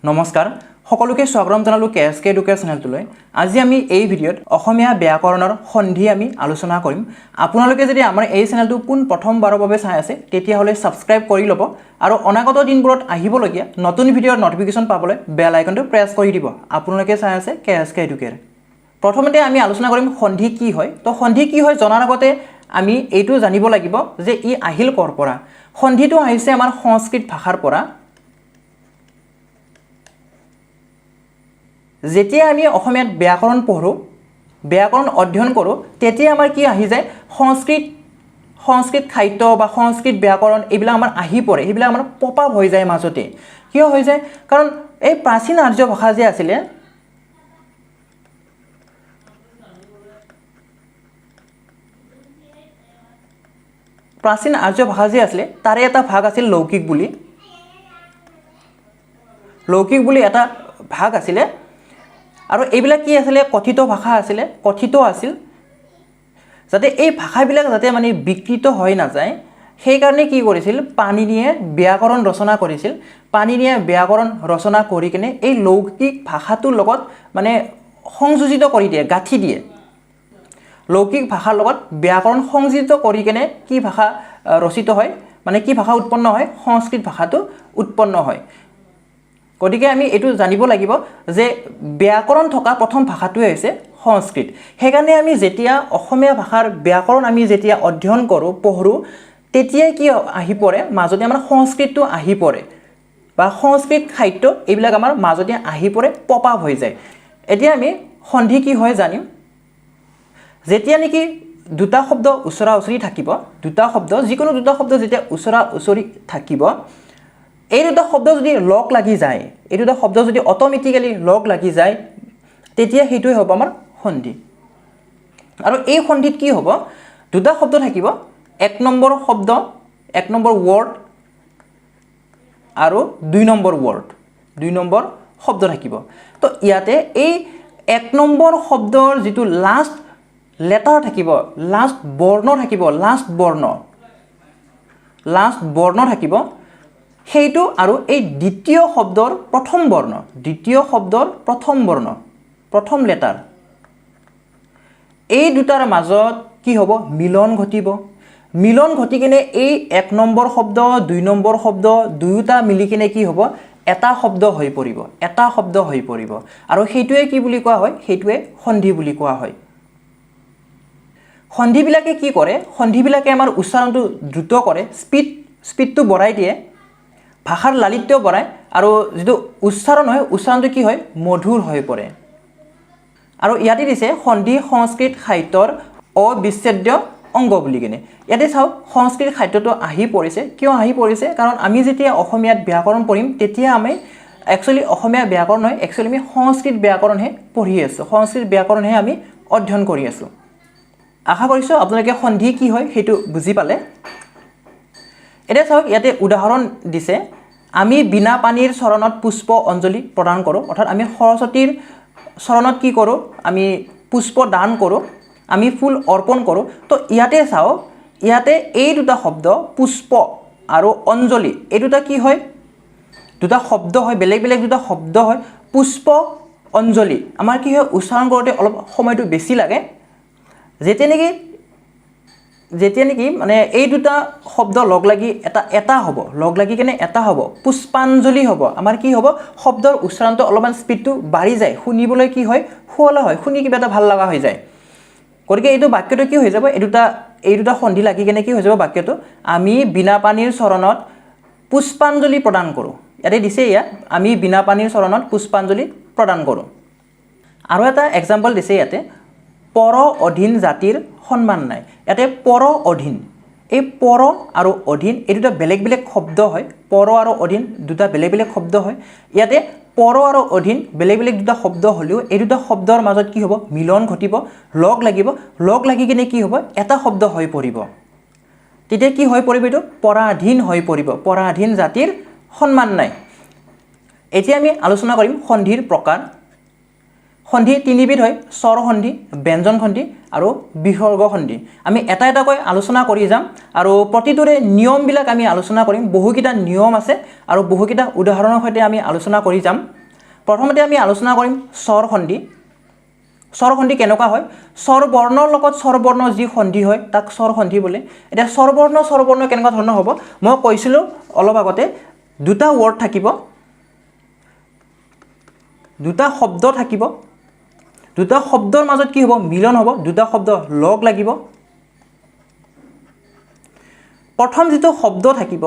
নমস্কাৰ সকলোকে স্বাগতম জনালো কেএসকে এডুকেশ্যন চেনেলটোলৈ। আজি আমি এই ভিডিঅ'ত অসমীয়া ব্যাকৰণৰ সন্ধি আমি আলোচনা কৰিম। আপোনালোকে যদি আমাৰ এই চেনেলটো পোন প্ৰথমবাৰৰ বাবে চাই আছে তেতিয়াহ'লে সাবস্ক্ৰাইব কৰি ল'ব আৰু অনাগত দিনবোৰত আহিবলগীয়া নতুন ভিডিঅ'ৰ নটিফিকেশ্যন পাবলৈ বেল আইকনটো প্ৰেছ কৰি দিব। আপোনালোকে চাই আছে কেএসকে এডুকেশ্যন। প্ৰথমতে আমি আলোচনা কৰিম সন্ধি কি হয়। তো সন্ধি কি হয় জনাৰ আগতে আমি এইটো জানিব লাগিব যে ই আহিল কৰ পৰা। সন্ধিটো আহিছে আমাৰ সংস্কৃত ভাষাৰ পৰা। যেতিয়া আমি অসমীয়াত ব্যাকৰণ পঢ়ো, ব্যাকৰণ অধ্যয়ন কৰোঁ, তেতিয়া আমাৰ কি আহি যায় সংস্কৃত সাহিত্য বা সংস্কৃত ব্যাকৰণ এইবিলাক আমাৰ আহি পৰে। সেইবিলাক আমাৰ পপ আপ হৈ যায় মাজতে। কিয় হৈ যায়? কাৰণ এই প্ৰাচীন আৰ্য ভাষা যে আছিলে, প্ৰাচীন আৰ্য ভাষা যে আছিলে তাৰে এটা ভাগ আছিল লৌকিক বুলি। লৌকিক বুলি এটা ভাগ আছিলে আৰু এইবিলাক কি আছিলে? কথিত ভাষা আছিলে, কথিত আছিল। যাতে এই ভাষাবিলাক যাতে মানে বিকৃত হৈ নাযায় সেইকাৰণে কি কৰিছিল? পাণিনিয়ে ব্যাকৰণ ৰচনা কৰিছিল। পাণিনিয়ে ব্যাকৰণ ৰচনা কৰি কিনে এই লৌকিক ভাষাটোৰ লগত মানে সংযোজিত কৰি দিয়ে, গাঁঠি দিয়ে। লৌকিক ভাষাৰ লগত ব্যাকৰণ সংযোজিত কৰি কিনে কি ভাষা ৰচিত হয়, মানে কি ভাষা উৎপন্ন হয়? সংস্কৃত ভাষাটো উৎপন্ন হয়। গতিকে আমি এইটো জানিব লাগিব যে ব্যাকৰণ থকা প্ৰথম ভাষাটোৱে হৈছে সংস্কৃত। সেইকাৰণে আমি যেতিয়া অসমীয়া ভাষাৰ ব্যাকৰণ আমি যেতিয়া অধ্যয়ন কৰোঁ, পঢ়োঁ, তেতিয়াই কি আহি পৰে? মাজতে আমাৰ সংস্কৃতটো আহি পৰে বা সংস্কৃত সাহিত্য এইবিলাক আমাৰ মাজতে আহি পৰে, পপ আপ হৈ যায়। এতিয়া আমি সন্ধি কি হয় জানিম। যেতিয়া নেকি দুটা শব্দ ওচৰা ওচৰি থাকিব, দুটা শব্দ, যিকোনো দুটা শব্দ যেতিয়া ওচৰা ওচৰি থাকিব, এই দুটা শব্দ যদি লগ লাগি যায়, এই দুটা শব্দ যদি অট'মেটিকেলি লগ লাগি যায়, তেতিয়া সেইটোৱে হ'ব আমাৰ সন্ধি। আৰু এই সন্ধিত কি হ'ব? দুটা শব্দ থাকিব, এক নম্বৰ শব্দ, এক নম্বৰ ৱৰ্ড আৰু দুই নম্বৰ ৱৰ্ড, দুই নম্বৰ শব্দ থাকিব। তো ইয়াতে এই এক নম্বৰ শব্দৰ যিটো লাষ্ট লেটাৰ থাকিব, লাষ্ট বৰ্ণ থাকিব, লাষ্ট বৰ্ণ থাকিব, সেইটো আৰু এই দ্বিতীয় শব্দৰ প্ৰথম বৰ্ণ, দ্বিতীয় শব্দৰ প্ৰথম বৰ্ণ, প্ৰথম লেটাৰ, এই দুটাৰ মাজত কি হ'ব? মিলন ঘটিব। মিলন ঘটি কিনে এই এক নম্বৰ শব্দ, দুই নম্বৰ শব্দ দুয়োটা মিলি কিনে কি হ'ব? এটা শব্দ হৈ পৰিব, এটা শব্দ হৈ পৰিব। আৰু সেইটোৱে কি বুলি কোৱা হয়? সেইটোৱে সন্ধি বুলি কোৱা হয়। সন্ধিবিলাকে কি কৰে? সন্ধিবিলাকে আমাৰ উচ্চাৰণটো দ্ৰুত কৰে, স্পীডটো বঢ়াই দিয়ে, ভাষাৰ লালিত্য বঢ়ায় আৰু যিটো উচ্চাৰণ হয়, উচ্চাৰণটো কি হয়? মধুৰ হৈ পৰে। আৰু ইয়াতে দিছে সন্ধি সংস্কৃত সাহিত্যৰ অবিচ্ছেদ্য অংগ বুলি কিনে। ইয়াতে চাওক সংস্কৃত সাহিত্যটো আহি পৰিছে। কিয় আহি পৰিছে? কাৰণ আমি যেতিয়া অসমীয়াত ব্যাকৰণ পঢ়িম তেতিয়া আমি একচুৱেলি অসমীয়া ব্যাকৰণ নহয়, একচুৱেলি আমি সংস্কৃত ব্যাকৰণহে পঢ়ি আছোঁ, সংস্কৃত ব্যাকৰণহে আমি অধ্যয়ন কৰি আছোঁ। আশা কৰিছোঁ আপোনালোকে সন্ধি কি হয় সেইটো বুজি পালে। এতিয়া চাওক ইয়াতে উদাহৰণ দিছে, আমি বিনা পানীৰ চৰণত পুষ্প অঞ্জলি প্ৰদান কৰোঁ। অৰ্থাৎ আমি সৰস্বতীৰ চৰণত কি কৰোঁ? আমি পুষ্প দান কৰোঁ, আমি ফুল অৰ্পণ কৰোঁ। তো ইয়াতে চাওক, ইয়াতে এই দুটা শব্দ পুষ্প আৰু অঞ্জলি এই দুটা কি হয়? দুটা শব্দ হয়, বেলেগ বেলেগ দুটা শব্দ হয়। পুষ্প অঞ্জলি আমাৰ কি হয়? উচ্চাৰণ কৰোঁতে অলপ সময়টো বেছি লাগে। যেতিয়া নেকি মানে এই দুটা শব্দ লগ লাগি এটা হ'ব, লগ লাগি কিনে এটা হ'ব, পুষ্পাঞ্জলি হ'ব। আমাৰ কি হ'ব? শব্দৰ উচ্চাৰণটো অলপমান স্পীডটো বাঢ়ি যায়, শুনিবলৈ কি হয়? শুৱলা হয়, শুনি কিবা এটা ভাল লগা হৈ যায়। গতিকে এইটো বাক্যটো কি হৈ যাব? এই দুটা সন্ধি লাগি কিনে কি হৈ যাব বাক্যটো? আমি বিনা পানীৰ চৰণত পুষ্পাঞ্জলি প্ৰদান কৰোঁ। ইয়াতে দিছে, ইয়াত আমি বিনা পানীৰ চৰণত পুষ্পাঞ্জলি প্ৰদান কৰোঁ। আৰু এটা এক্সাম্পল দিছে ইয়াতে, পৰ অধীন জাতিৰ সন্মান নাই। ইয়াতে পৰ অধীন, এই পৰ আৰু অধীন এই দুটা বেলেগ বেলেগ শব্দ হয়। পৰ আৰু অধীন দুটা বেলেগ বেলেগ শব্দ হয়। ইয়াতে পৰ আৰু অধীন বেলেগ বেলেগ দুটা শব্দ হ'লেও এই দুটা শব্দৰ মাজত কি হ'ব? মিলন ঘটিব, লগ লাগিব, লগ লাগি কিনে কি হ'ব? এটা শব্দ হৈ পৰিব। তেতিয়া কি হৈ পৰিব? এইটো পৰাধীন হৈ পৰিব, পৰাধীন জাতিৰ সন্মান নাই। এতিয়া আমি আলোচনা কৰিম সন্ধিৰ প্ৰকাৰ। সন্ধি তিনিবিধ হয়, স্বৰ সন্ধি, ব্যঞ্জন সন্ধি আৰু বিসৰ্গ সন্ধি। আমি এটা এটাকৈ আলোচনা কৰি যাম আৰু প্ৰতিটোৰে নিয়মবিলাক আমি আলোচনা কৰিম বহুকেইটা নিয়ম আছে আৰু বহুকেইটা উদাহৰণৰ সৈতে আমি আলোচনা কৰি যাম প্ৰথমতে আমি আলোচনা কৰিম স্বৰ সন্ধি স্বৰ সন্ধি কেনেকুৱা হয় স্বৰ বৰ্ণৰ লগত স্বৰ বৰ্ণ যি সন্ধি হয় তাক স্বৰ সন্ধি বোলে এতিয়া স্বৰ বৰ্ণ কেনেকুৱা ধৰণৰ হ'ব মই কৈছিলোঁ অলপ আগতে দুটা ৱৰ্ড থাকিব দুটা শব্দ থাকিব দুটা শব্দৰ মাজত কি হ'ব মিলন হ'ব দুটা শব্দ লগ লাগিব প্ৰথম যেটো শব্দ থাকিব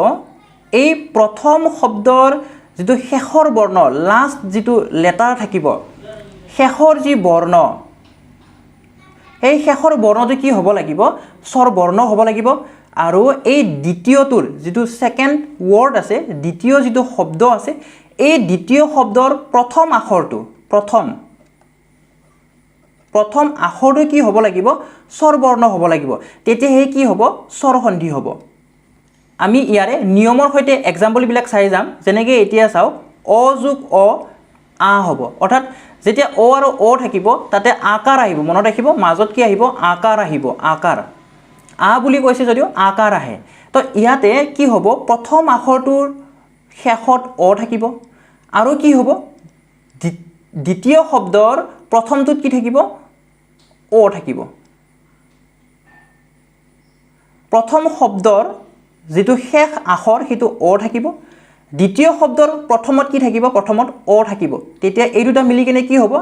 এই প্ৰথম শব্দৰ যেটো শেষৰ বৰ্ণ লাষ্ট যেটো লেটাৰ থাকিব শেষৰ যি বৰ্ণ এই শেষৰ বৰ্ণটো কি হ'ব লাগিব স্বৰ বৰ্ণ হ'ব লাগিব আৰু এই দ্বিতীয়টোৰ যেটো সেকেন্ড ৱৰ্ড আছে দ্বিতীয় যেটো শব্দ আছে এই দ্বিতীয় শব্দৰ প্ৰথম আখৰটো প্ৰথম আখৰটো কি হ'ব লাগিব স্বৰ বৰ্ণ হ'ব লাগিব তেতিয়া হে কি হ'ব স্বৰ সন্ধি হ'ব আমি ইয়াৰে নিয়মৰ সৈতে एग्जांपल বিলাক চাই যাম যেনেকৈ এতিয়া চাও অ যোগ অ আ হ'ব অৰ্থাৎ যেতিয়া অ আৰু অ থাকিব তাতে আকাৰ আহিব মনত ৰাখিব মাজত কি আহিব আকাৰ আ বুলি কৈছে যদিও আকাৰ আহে তো ইয়াতে কি হ'ব প্ৰথম আখৰটোৰ শেষত অ থাকিব আৰু কি হ'ব দ্বিতীয় শব্দৰ প্ৰথমটোত কি থাকিব অ থাকিব প্ৰথম শব্দৰ যেটো শেষ আখৰ হেতু অ থাকিব দ্বিতীয় শব্দৰ প্ৰথমত কি থাকিব প্ৰথমত অ থাকিব তেতিয়া এই দুটা মিলি কিনে কি হ'ব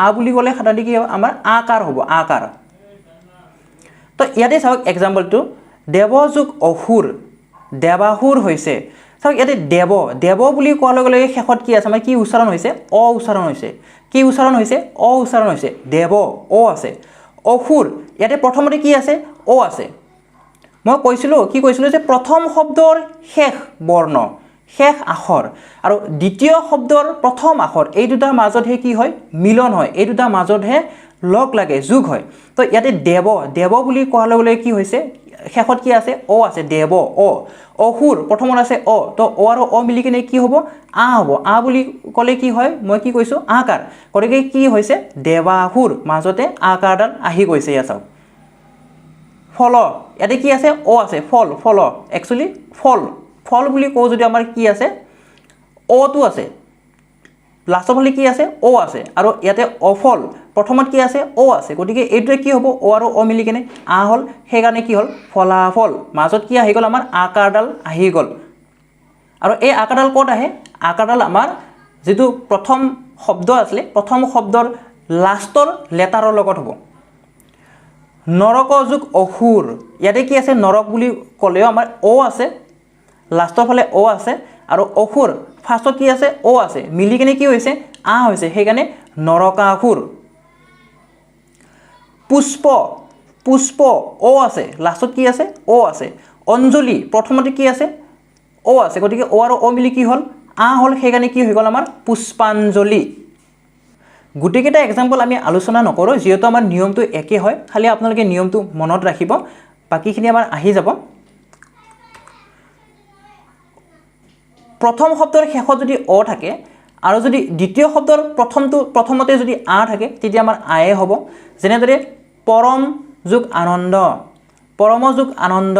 আ বুলি ক'লে সাধাৰণতে কি হ'ব আমাৰ আকাৰ হ'ব আকাৰ তো ইয়াতে চাওক एग्जांपलটো দেৱ যোগ অসুৰ দেৱাসুৰ হৈছে চাওক ইয়াতে দেৱ বুলি কোৱাৰ লগে লগে শেষত কি আছে আমাৰ কি উচ্চাৰণ হৈছে অ উচ্চাৰণ হৈছে কি উচ্চাৰণ হৈছে অ উচ্চাৰণ হৈছে দেৱ অ আছে অসুৰ ইয়াতে প্ৰথমতে কি আছে অ আছে মই কৈছিলো যে প্ৰথম শব্দৰ শেষ বৰ্ণ শেষ আখৰ আৰু দ্বিতীয় শব্দৰ প্ৰথম আখৰ এই দুটাৰ মাজত হে কি হয় মিলন হয় এই দুটাৰ মাজত হে লগ লাগে যোগ হয় তো ইয়াতে দেৱ বুলি কোৱাৰ লগে লগে কি হৈছে শেষত কি আছে অ আছে দেৱ অ অসুৰ প্ৰথমত আছে অ তো অ আৰু অ মিলি কিনে কি হ'ব হ'ব আ বুলি ক'লে কি হয় মই কি কৈছো আকাৰ গতিকে কি হৈছে দেৱাসুৰ মাজতে আকাৰডাল আহি গৈছে ইয়া চাওক ফল ইয়াতে কি আছে অ আছে ফল একচুয়ালি ফল বুলি কও যদি আমাৰ কি আছে অ টো আছে লাষ্টৰ ফালে কি আছে অ আছে আৰু ইয়াতে অফল প্ৰথমত কি আছে অ আছে গতিকে এইটোৱে কি হ'ব অ আৰু অ মিলি কিনে আ হল সেই কাৰণে কি হল ফলাফল মাজত কি আহি গল আমাৰ আকাৰডাল আহি গল আৰু এই আকাৰডাল ক'ত আহে আকাৰডাল আমাৰ যেটো প্ৰথম শব্দ আছিল প্ৰথম শব্দৰ লাষ্টৰ লেটাৰৰ লগত হ'ব নৰক যোগ অসুৰ ইয়াতে কি আছে নৰক বুলি ক'লেও আমাৰ অ আছে লাষ্টৰ ফালে অ আছে আৰু অসুৰ ফাৰ্ষ্টত কি আছে অ আছে মিলি কিনে কি হৈছে আ হৈছে সেই কাৰণে নৰকাসুৰ পুষ্প অ আছে লাষ্টত কি আছে অ আছে অঞ্জলি প্ৰথমতে কি আছে অ আছে গতিকে অ আৰু অ মিলি কি হল আ হল সেই কাৰণে কি হৈ গল আমাৰ পুষ্পাঞ্জলি গুটিকেটা एग्जांपल আমি আলোচনা নকৰো যেহেতু আমাৰ নিয়মটো একে হয় খালি আপোনালোকে নিয়মটো মনত ৰাখিব বাকিখিনি আমাৰ আহি যাব প্ৰথম শব্দৰ শেষত যদি অ থাকে আৰু যদি দ্বিতীয় শব্দৰ প্ৰথমতে যদি আ থাকে তেতিয়া আমাৰ আয়ে হ'ব যেনেদৰে পৰম যোগ আনন্দ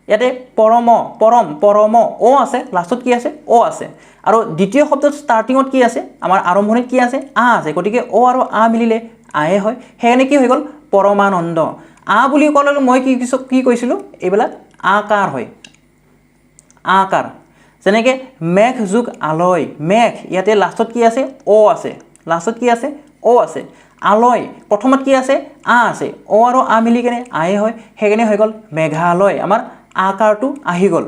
ইয়াতে পৰম অ আছে লাষ্টত কি আছে অ আছে আৰু দ্বিতীয় শব্দৰ ষ্টাৰ্টিংত কি আছে আমাৰ আৰম্ভণিত কি আছে আ আছে গতিকে অ আৰু আ মিলিলে আয়ে হয় হেনে কি হৈ গল পৰমানন্দ আ বুলি ক'লে মই কি কৈছিলো এইবিলাক আকাৰ হয় আকাৰ যেনেকে মেঘ যোগ আলয় মেঘ ইয়াতে লাষ্টত কি আছে অ আছে লাষ্টত কি আছে অ আছে আলয় প্ৰথমত কি আছে আ আছে অ আৰু আ মিলি কেনে আয়ে হয় হেনে হৈ গল মেঘালয় আমাৰ আকাৰটো আহি গল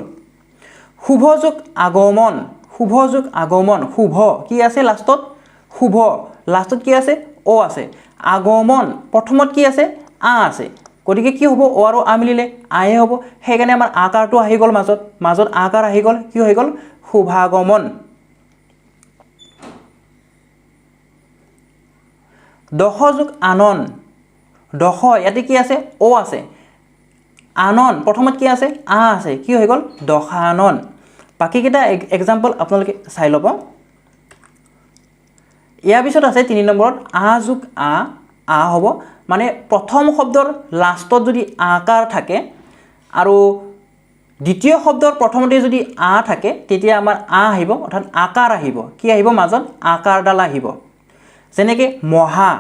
শুভ যোগ আগমন শুভ কি আছে লাষ্টত শুভ লাষ্টত কি আছে অ আছে আগমন প্ৰথমত কি আছে আ আছে গতিকে কি হ'ব অ আৰু আ মিলিলে আয়ে হ'ব সেই কাৰণে আমাৰ আকাৰটো আহি গল মাজত আকাৰ আহি গল কি হৈ গল শুভাগমন দশ যোগ আনন দশ ইয়াতে কি আছে অ আছে আনন প্ৰথমত কি আছে আ আছে কি হৈ গল দশানন বাকি কেটা एग्जांपल আপোনালোকে চাই লব ইয়াৰ পিছত আছে 3 নম্বৰত আ যোগ আ আ হ'ব মানে প্ৰথম শব্দৰ লাষ্টত যদি আকাৰ থাকে আৰু দ্বিতীয় শব্দৰ প্ৰথমতে যদি আ থাকে তেতিয়া আমাৰ আ আহিব অৰ্থাৎ আকাৰ আহিব কি আহিব মাজত আকাৰডাল আহিব যেনেকৈ মহা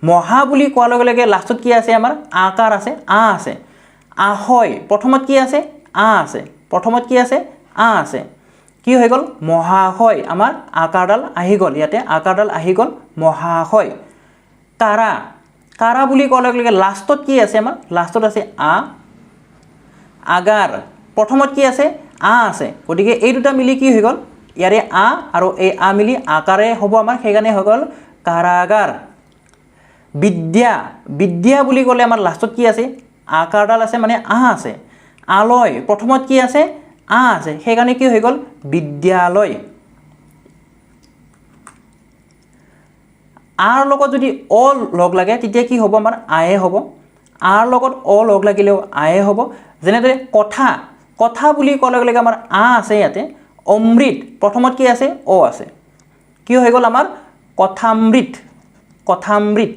মহা বুলি কোৱাৰ লগে লগে লাষ্টত কি আছে আমাৰ আকাৰ আছে আ আছে আহয় প্ৰথমত কি আছে আ আছে প্ৰথমত কি আছে আ আছে কি হৈ গ'ল মহাশয় আমাৰ আকাৰডাল আহি গ'ল ইয়াতে আকাৰডাল আহি গ'ল মহাশয় কাৰা কাৰা বুলি কোৱাৰ লগে লগে লাষ্টত কি আছে আমাৰ লাষ্টত আছে আ আগাৰ প্ৰথমত কি আছে আ আছে গতিকে এই দুটা মিলি কি হৈ গ'ল ইয়াৰে আ আৰু এই আ মিলি আকাৰে হ'ব আমাৰ সেইকাৰণে হৈ গ'ল কাৰাগাৰ বিদ্যা বিদ্যা বুলি ক'লে আমাৰ লাষ্টত কি আছে আকাৰডাল আছে মানে আ আছে আলয় প্ৰথমত কি আছে আ আছে সেইকাৰণে কি হৈ গ'ল বিদ্যালয় আৰ লগত যদি অ লগ লাগে তেতিয়া কি হ'ব আমাৰ আয়ে হ'ব আৰ লগত অ লগ লাগিলেও আয়ে হ'ব যেনেদৰে কথা কথা বুলি কোৱাৰ লগে লগে আমাৰ আ আছে ইয়াতে অমৃত প্ৰথমত কি আছে অ আছে কি হৈ গ'ল আমাৰ কথামৃত কথামৃত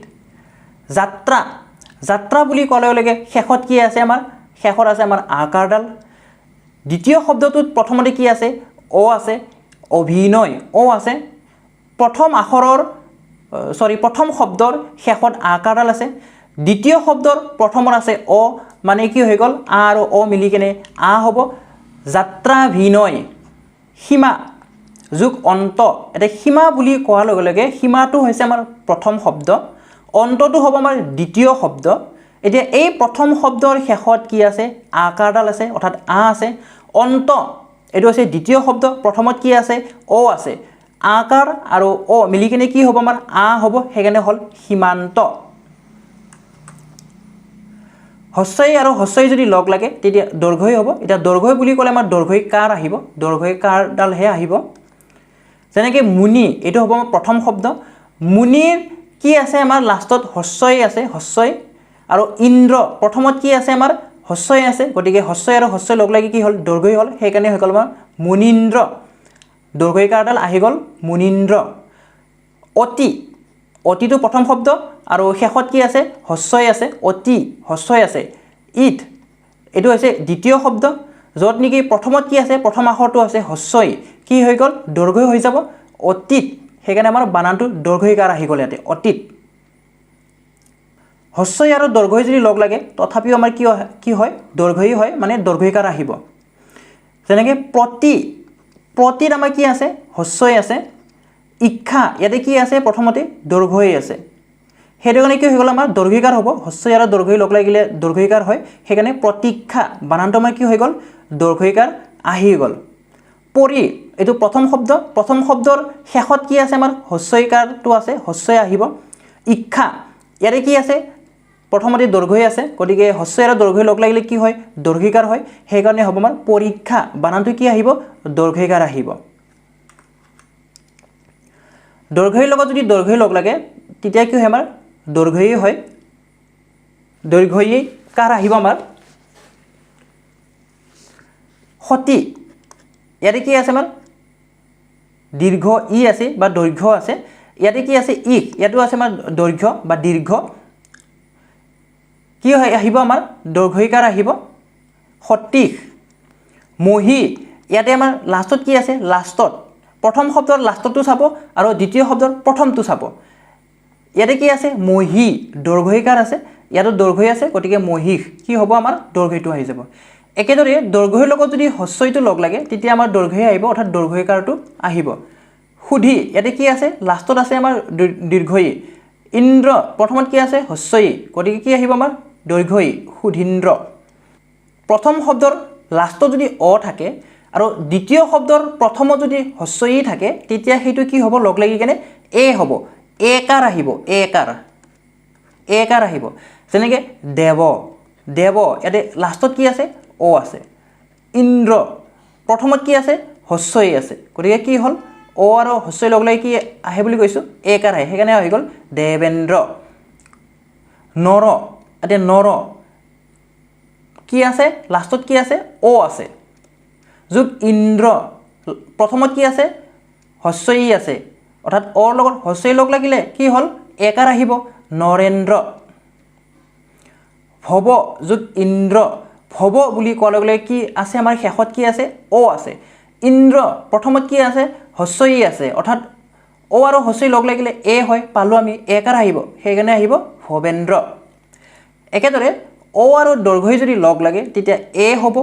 যাত্ৰা যাত্ৰা বুলি কোৱাৰ লগে লগে শেষত কি আছে আমাৰ শেষত আছে আমাৰ আকাৰডাল দ্বিতীয় শব্দটোত প্ৰথমতে কি আছে অ আছে অভিনয় অ আছে প্ৰথম আখৰৰ প্ৰথম শব্দৰ শেষত আকাৰডাল আছে দ্বিতীয় শব্দৰ প্ৰথমত আছে অ মানে কি হৈ গ'ল আ আৰু অ মিলি কেনে আ হ'ব যাত্ৰাভিনয় সীমা যোগ অন্ত এতিয়া সীমা বুলি কোৱাৰ লগে লগে সীমাটো হৈছে আমাৰ প্ৰথম শব্দ অন্তটো হ'ব আমাৰ দ্বিতীয় শব্দ এতিয়া এই প্ৰথম শব্দৰ শেষত কি আছে আকাৰডাল আছে অৰ্থাৎ আ আছে অন্ত এইটো হৈছে দ্বিতীয় শব্দ প্ৰথমত কি আছে অ আছে আকাৰ আৰু অ মিলি কেনে কি হ'ব আমাৰ আ হ'ব সেইকাৰণে হ'ল সীমান্ত হস্যই আৰু হস্যই যদি লগ লাগে তেতিয়া দৈৰ্ঘ্যই হ'ব এতিয়া দৈৰ্ঘ্যই বুলি ক'লে আমাৰ দৈৰ্ঘ্যই কাৰ আহিব দৈৰ্ঘ্যই কাৰডালহে আহিব যেনেকৈ মুনি এইটো হ'ব আমাৰ প্ৰথম শব্দ মুনিৰ কি আছে আমাৰ লাষ্টত হস্যই আছে হস্যই আৰু ইন্দ্ৰ প্ৰথমত কি আছে আমাৰ হস্যই আছে গতিকে হস্যই আৰু হস্যই লগ লাগি কি হ'ল দৈৰ্ঘ্যই হ'ল সেইকাৰণে হৈ গ'ল আমাৰ মুনীন্দ্ৰ দৈৰ্ঘ্যই কাৰডাল আহি গ'ল মুনীন্দ্ৰ অতি অতিটো প্ৰথম শব্দ আৰু শেষত কি আছে হস্যই আছে অতি হস্যই আছে ইট এইটো হৈছে দ্বিতীয় শব্দ য'ত নেকি প্ৰথমত কি আছে প্ৰথম আখৰটো আছে হস্যই কি হৈ গ'ল দৈৰ্ঘ্যই হৈ যাব অতীত সেইকাৰণে আমাৰ বানানটো দৈৰ্ঘ্যই কাৰ আহি গ'ল ইয়াতে অতীত হস্যই আৰু দৈৰ্ঘ্যই যদি লগ লাগে তথাপিও আমাৰ কি হয় দৈৰ্ঘ্যই হয় মানে দৈৰ্ঘ্যই কাৰ আহিব যেনেকৈ প্ৰতি প্ৰতিত আমাৰ কি আছে হস্যই আছে ইচ্ছা ইয়াতে কি আছে প্ৰথমতে দৈৰ্ঘ্যই আছে সেইটো কাৰণে কি হৈ গ'ল আমাৰ দৈৰ্ঘ্যিকাৰ হ'ব হস্যই আৰু দৈৰ্ঘ্যই লগ লাগিলে দৈৰ্ঘ্যিকাৰ হয় সেইকাৰণে প্ৰতীক্ষা বানানটো আমাৰ কি হৈ গ'ল দৈৰ্ঘ্যিকাৰ আহি গ'ল পৰি এইটো প্ৰথম শব্দৰ শেষত কি আছে আমাৰ হস্যইকাৰটো আছে হস্যই আহিব ইচ্ছা ইয়াতে কি আছে প্ৰথমতে দৈৰ্ঘ্যই আছে গতিকে হস্যই আৰু দৈৰ্ঘ্যই লগ লাগিলে কি হয় দৈৰ্ঘ্যিকাৰ হয় সেইকাৰণে হ'ব আমাৰ পৰীক্ষা বানানটো কি আহিব দৈৰ্ঘ্যিকাৰ আহিব দৈৰ্ঘ্যৰ লগত যদি দৈৰ্ঘ্যই লগ লাগে তেতিয়া কি হয় আমাৰ দৈৰ্ঘ্যই হয় দৈৰ্ঘ্যই কাৰ আহিব আমাৰ সতি ইয়াতে কি আছে আমাৰ দীৰ্ঘ ই আছে বা দৈৰ্ঘ্য আছে ইয়াতে কি আছে ইক ইয়াতো আছে আমাৰ দৈৰ্ঘ্য বা দীৰ্ঘ কি হয় আহিব আমাৰ দৈৰ্ঘ্যিকাৰ আহিব সতীশ মহি ইয়াতে আমাৰ লাষ্টত কি আছে লাষ্টত প্ৰথম শব্দৰ লাষ্টটো চাব আৰু দ্বিতীয় শব্দৰ প্ৰথমটো চাব ইয়াতে কি আছে মহি দৈৰ্ঘ্যিকাৰ আছে ইয়াতো দৈৰ্ঘ্যই আছে গতিকে মহিষ কি হ'ব আমাৰ দৈৰ্ঘ্যটো আহি যাব একেদৰে দৈৰ্ঘ্যৰ লগত যদি হস্যইটো লগ লাগে তেতিয়া আমাৰ দৈৰ্ঘ্যই আহিব অৰ্থাৎ দৈৰ্ঘ্যিকাৰটো আহিব সুধি ইয়াতে কি আছে লাষ্টত আছে আমাৰ দীৰ্ঘই ইন্দ্ৰ প্ৰথমত কি আছে হস্যই গতিকে কি আহিব আমাৰ দৈৰ্ঘ্যই সুধীন্দ্ৰ প্ৰথম শব্দৰ লাষ্টত যদি অ থাকে আৰু দ্বিতীয় শব্দৰ প্ৰথমত যদি হস্যই থাকে তেতিয়া সেইটো কি হ'ব লগ লাগি কেনে এ হ'ব একাৰ আহিব একাৰ আহিব যেনেকৈ দেৱ ইয়াতে লাষ্টত কি আছে অ আছে ইন্দ্ৰ প্ৰথমত কি আছে হস্যই আছে গতিকে কি হ'ল অ আৰু হস্যই লগ লাগি কি আহে বুলি কৈছোঁ একাৰ আহে সেইকাৰণে হৈ গ'ল দেৱেন্দ্ৰ নৰ এতিয়া নৰ কি আছে লাষ্টত কি আছে অ আছে যোগ ইন্দ্ৰ প্ৰথমত কি আছে হস্যই আছে অৰ্থাৎ অৰ লগত হস্যই লগ লাগিলে কি হ'ল একাৰ আহিব নৰেন্দ্ৰ ভৱ যোগ ইন্দ্ৰ ভৱ বুলি কোৱাৰ লগে লগে কি আছে আমাৰ শেষত কি আছে অ আছে ইন্দ্ৰ প্ৰথমত কি আছে হস্যই আছে অৰ্থাৎ অ আৰু হস্যই লগ লাগিলে এ হয় পালো আমি একাৰ আহিব সেইকাৰণে আহিব ভৱেন্দ্ৰ একেদৰে অ আৰু দৈৰ্ঘ্যই যদি লগ লাগে তেতিয়া এ হ'ব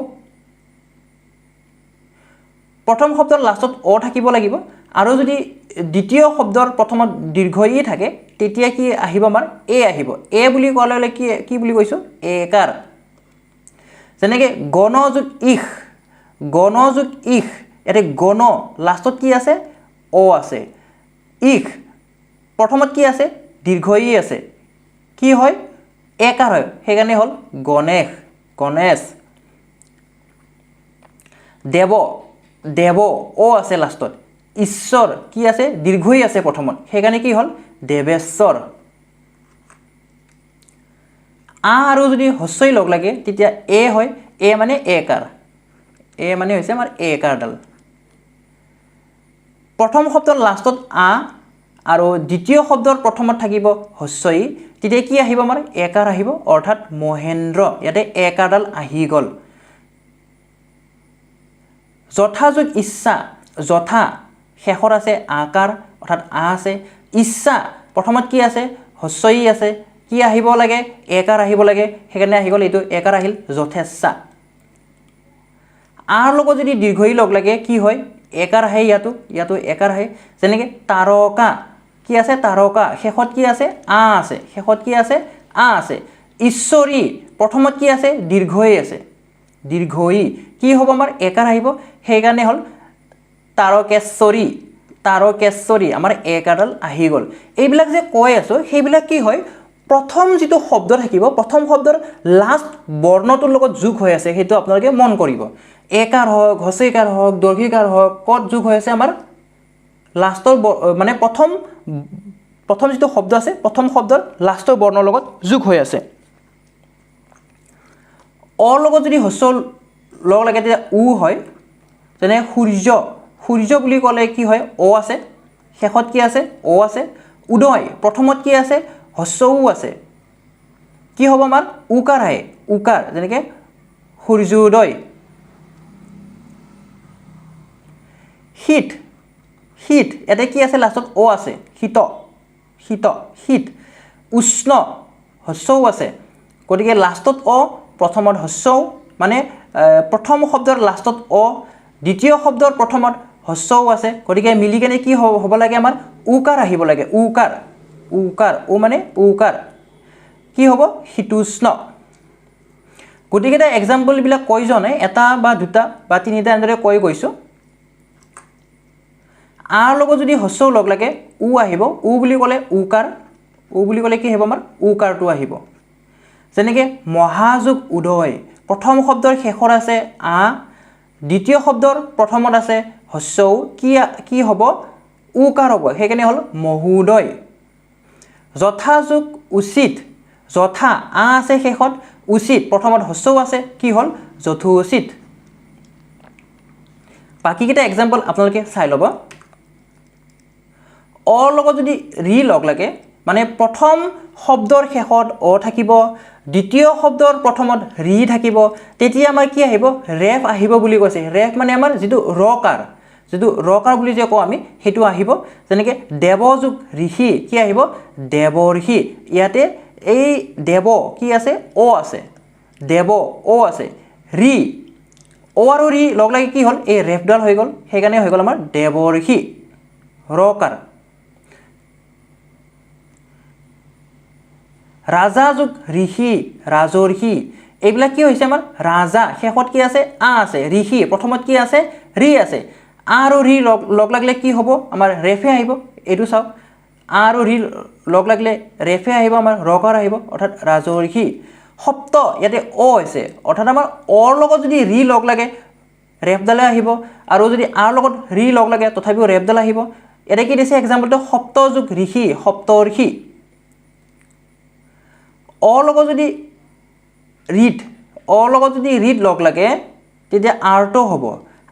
প্ৰথম শব্দৰ লাষ্টত অ থাকিব লাগিব আৰু যদি দ্বিতীয় শব্দৰ প্ৰথমত দীৰ্ঘ ই থাকে তেতিয়া কি আহিব আমাৰ এ আহিব এ বুলি কোৱাৰ লগে লগে কি বুলি কৈছো একাৰ যেনেকৈ গণ যোগ ইখ ইয়াতে গণ লাষ্টত কি আছে অ আছে ইখ প্ৰথমত কি আছে দীৰ্ঘ ই আছে কি হয় একাৰ হয় সেইকাৰণে হ'ল গণেশ দেৱ অ আছে লাষ্টত ঈশ্বৰ কি আছে দীৰ্ঘ ই আছে প্ৰথমত সেইকাৰণে কি হ'ল দেৱেশ্বৰ আ আৰু যদি হস্যই লগ লাগে তেতিয়া এ হয় এ মানে একাৰ এ মানে হৈছে আমাৰ একাৰডাল প্ৰথম শব্দৰ লাষ্টত আ আৰু দ্বিতীয় শব্দৰ প্ৰথমত থাকিব হস্যই তেতিয়া কি আহিব আমাৰ একাৰ আহিব অৰ্থাৎ মহেন্দ্ৰ ইয়াতে একাৰডাল আহি গ'ল যথা যোগ ইচ্ছা যথা শেষত আছে আকাৰ অৰ্থাৎ আ আছে ইচ্ছা প্ৰথমত কি আছে হস্যই আছে কি আহিব লাগে একাৰ আহিব লাগে সেইকাৰণে আহি গ'ল এইটো একাৰ আহিল যথেচ্ছা আৰ লগত যদি দীৰ্ঘ ই লগ লাগে কি হয় একাৰ আহে ইয়াতো একাৰ আহে যেনেকৈ তাৰকা কি আছে তাৰকা শেষত কি আছে আ আছে ঈশ্বৰী প্ৰথমত কি আছে দীৰ্ঘ ই আছে দীৰ্ঘ ই কি হ'ব আমাৰ একাৰ আহিব সেইকাৰণে হ'ল তাৰকেশ্বৰী আমাৰ একাৰডাল আহি গ'ল এইবিলাক যে কৈ আছো সেইবিলাক কি হয় প্ৰথম যিটো শব্দ থাকিব প্ৰথম শব্দৰ লাষ্ট বৰ্ণটোৰ লগত যোগ হৈ আছে সেইটো আপোনালোকে মন কৰিব একাৰ হওক হস্যইকাৰ হওক দৈৰ্ঘ্যইকাৰ হওক কত যোগ হৈ আছে আমাৰ লাষ্টৰ মানে প্ৰথম যিটো শব্দ আছে প্ৰথম শব্দৰ লাষ্টৰ বৰ্ণৰ লগত যোগ হৈ আছে অ লগত যদি হস্য লগ লাগে তেতিয়া উ হয় যেনে সূৰ্য বুলি ক'লে কি হয় অ আছে শেষত কি আছে অ আছে উদয় প্ৰথমত কি আছে হস্য উ আছে কি হ'ব আমাৰ উকাৰ আহে উকাৰ যেনেকৈ সূৰ্যোদয় শীত ইয়াতে কি আছে লাষ্টত অ আছে শীত উষ্ণ হস্যও আছে গতিকে লাষ্টত অ প্ৰথমত হস্যও মানে প্ৰথম শব্দৰ লাষ্টত অ দ্বিতীয় শব্দৰ প্ৰথমত হস্যও আছে গতিকে মিলি কেনে কি হ'ব লাগে আমাৰ উকাৰ আহিব লাগে উকাৰ ও মানে উকাৰ কি হ'ব শীতোষ্ণ গতিকে এক্সাম্পলবিলাক কৈ যোৱা নাই এটা বা দুটা বা তিনিটা এনেদৰে কৈ গৈছোঁ আৰ লগত যদি হস্যও লগ লাগে উ আহিব উ বুলি ক'লে কি আহিব আমাৰ উকাৰটো আহিব যেনেকৈ মহাযোগ উদয় প্ৰথম শব্দৰ শেষত আছে আ দ্বিতীয় শব্দৰ প্ৰথমত আছে হস্যও কি হ'ব উকাৰ হ'ব সেইকাৰণে হ'ল মহোদয় যথাযোগ উচিত যথা আ আছে শেষত উচিত প্ৰথমত হস্যও আছে কি হ'ল যথোচিত বাকীকেইটা এক্সাম্পল আপোনালোকে চাই ল'ব অ লগত যদি ৰি লগ লাগে মানে প্ৰথম শব্দৰ শেষত অ থাকিব দ্বিতীয় শব্দৰ প্ৰথমত ৰি থাকিব তেতিয়া আমাৰ কি আহিব ৰেফ আহিব বুলি কৈছে ৰেফ মানে আমাৰ যিটো ৰকাৰ বুলি যে কওঁ আমি সেইটো আহিব যেনেকৈ দেৱ যোগ ঋষি কি আহিব দেৱঋষি ইয়াতে এই দেৱ কি আছে অ আছে ৰি অ আৰু ৰি লগ লাগি কি হ'ল এই ৰেফডাল হৈ গ'ল সেইকাৰণে হৈ গ'ল আমাৰ দেৱঋষি ৰকাৰ ৰাজা যোগ ঋষি ৰাজৰ্ষি এইবিলাক কি হৈছে আমাৰ ৰাজা শেষত কি আছে আ আছে ঋষি প্ৰথমত কি আছে ৰি আছে আ আৰু ৰি লগ লাগিলে কি হ'ব আমাৰ ৰেফে আহিব এইটো চাওক আ আৰু ৰি লগ লাগিলে ৰেফে আহিব আমাৰ ৰকাৰ আহিব অৰ্থাৎ ৰাজৰ্ষি সপ্ত ইয়াতে অ হৈছে অৰ্থাৎ আমাৰ অৰ লগত যদি ৰি লগ লাগে ৰেফডালে আহিব আৰু যদি আৰ লগত ৰি লগ লাগে তথাপিও ৰেফডাল আহিব ইয়াতে কি দিছে এক্সাম্পলটো সপ্ত যোগ ঋষি সপ্তৰ্ষি অৰ লগত যদি ৰিড লগ লাগে তেতিয়া আৰটো হ'ব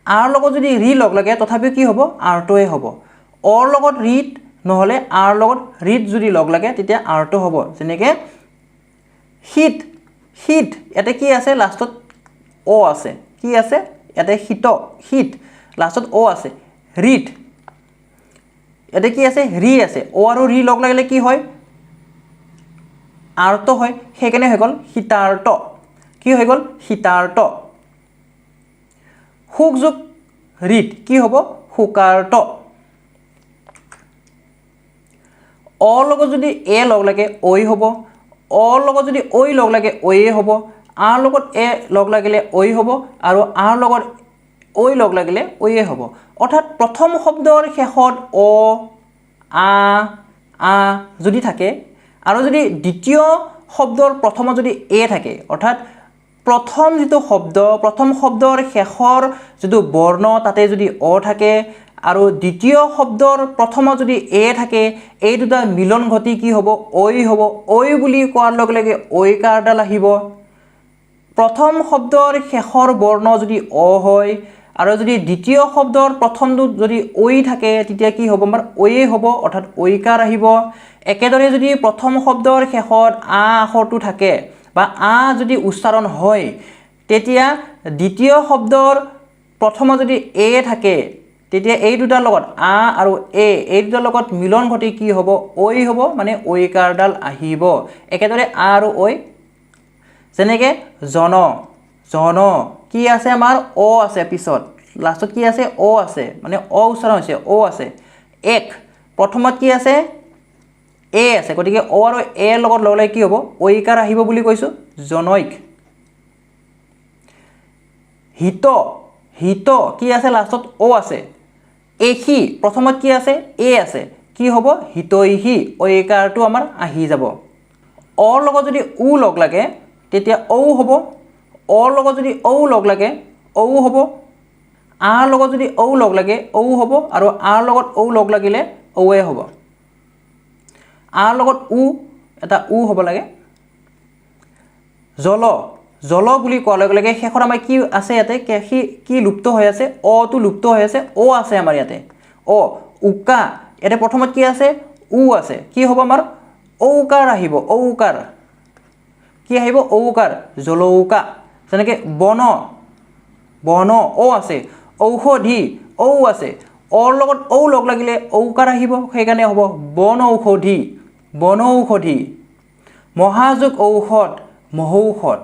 আৰ লগত যদি ৰি লগ লাগে তথাপিও কি হ'ব আৰটোৱে হ'ব অৰ লগত ৰিড নহ'লে আৰ লগত ৰিত যদি লগ লাগে তেতিয়া আৰটো হ'ব যেনেকৈ শীত শীত ইয়াতে কি আছে লাষ্টত অ আছে কি আছে ইয়াতে শীত শীত লাষ্টত অ আছে ৰিত ইয়াতে কি আছে ৰি আছে অ আৰু ৰি লগ লাগিলে কি হয় আৰ্ত হয় সেইকাৰণে হৈ গ'ল শীতাৰ্ত কি হৈ গ'ল শীতাৰ্ত শুক যোগ ৰিত কি হ'ব শুকাৰ্ত অ লগত যদি এ লগ লাগে ঐ হ'ব অ লগত যদি ঐ লগ লাগে ঐয়ে হ'ব আৰ লগত এ লগ লাগিলে ঐ হ'ব আৰু আৰ লগত ঐ লগ লাগিলে ঐয়ে হ'ব অৰ্থাৎ প্ৰথম শব্দৰ শেষত অ আ যদি থাকে আৰু যদি দ্বিতীয় শব্দৰ প্ৰথমত যদি এ থাকে অৰ্থাৎ প্ৰথম যিটো শব্দ প্ৰথম শব্দৰ শেষৰ যিটো বৰ্ণ তাতে যদি অ থাকে আৰু দ্বিতীয় শব্দৰ প্ৰথমত যদি এ থাকে এই দুটা মিলন ঘটি কি হ'ব ঐ হ'ব ঐ বুলি কোৱাৰ লগে লগে ঐকাৰডাল আহিব প্ৰথম শব্দৰ শেষৰ বৰ্ণ যদি অ হয় আৰু যদি দ্বিতীয় শব্দৰ প্ৰথমটোত যদি ঐ থাকে তেতিয়া কি হ'ব আমাৰ ঐয়ে হ'ব অৰ্থাৎ ঐকাৰ আহিব একেদৰে যদি প্ৰথম শব্দৰ শেষত আ আখৰটো থাকে বা আ যদি উচ্চাৰণ হয় তেতিয়া দ্বিতীয় শব্দৰ প্ৰথমত যদি এ থাকে তেতিয়া এই দুটাৰ লগত আ আৰু এ এই দুটাৰ লগত মিলন ঘটি কি হ'ব ঐ হ'ব মানে ঐকাৰডাল আহিব একেদৰে আ আৰু ঐ যেনেকৈ জন জন কি আছে আমাৰ অ আছে পিছত লাষ্টত কি আছে অ আছে মানে অ উচ্চাৰণ হৈছে অ আছে এক প্ৰথমত কি আছে এ আছে গতিকে অ আৰু এ লগত লগ লাগি কি হ'ব ঐকাৰ আহিব বুলি কৈছোঁ জনৈক হিত হিত কি আছে লাষ্টত অ আছে এসি প্ৰথমত কি আছে এ আছে কি হ'ব হিতৈষী ঐকাৰটো আমাৰ আহি যাব অৰ লগত যদি উ লগ লাগে তেতিয়া ঔ হ'ব অৰ লগত যদি ঔ লগ লাগে ঔ হ'ব আৰ লগত যদি ঔ লগ লাগে ঔ হ'ব আৰু আৰ লগত ঔ লগ লাগিলে ঔৱে হ'ব আৰ লগত উ এটা উ হ'ব লাগে জল জল বুলি কোৱাৰ লগে লগে শেষত আমাৰ কি আছে ইয়াতে কি লুপ্ত হৈ আছে অটো লুপ্ত হৈ আছে অ আছে আমাৰ ইয়াতে অ উকা ইয়াতে প্ৰথমত কি আছে উ আছে কি হ'ব আমাৰ ঔকাৰ আহিব ঔকাৰ কি আহিব ঔকাৰ জলৌকা যেনেকৈ বন বন ঔ আছে ঔষধি ঔ আছে অৰ লগত ঔ লগ লাগিলে ঔকাৰ আহিব সেইকাৰণে হ'ব বন ঔষধি মহাযোগ ঔষধ মহৌষধ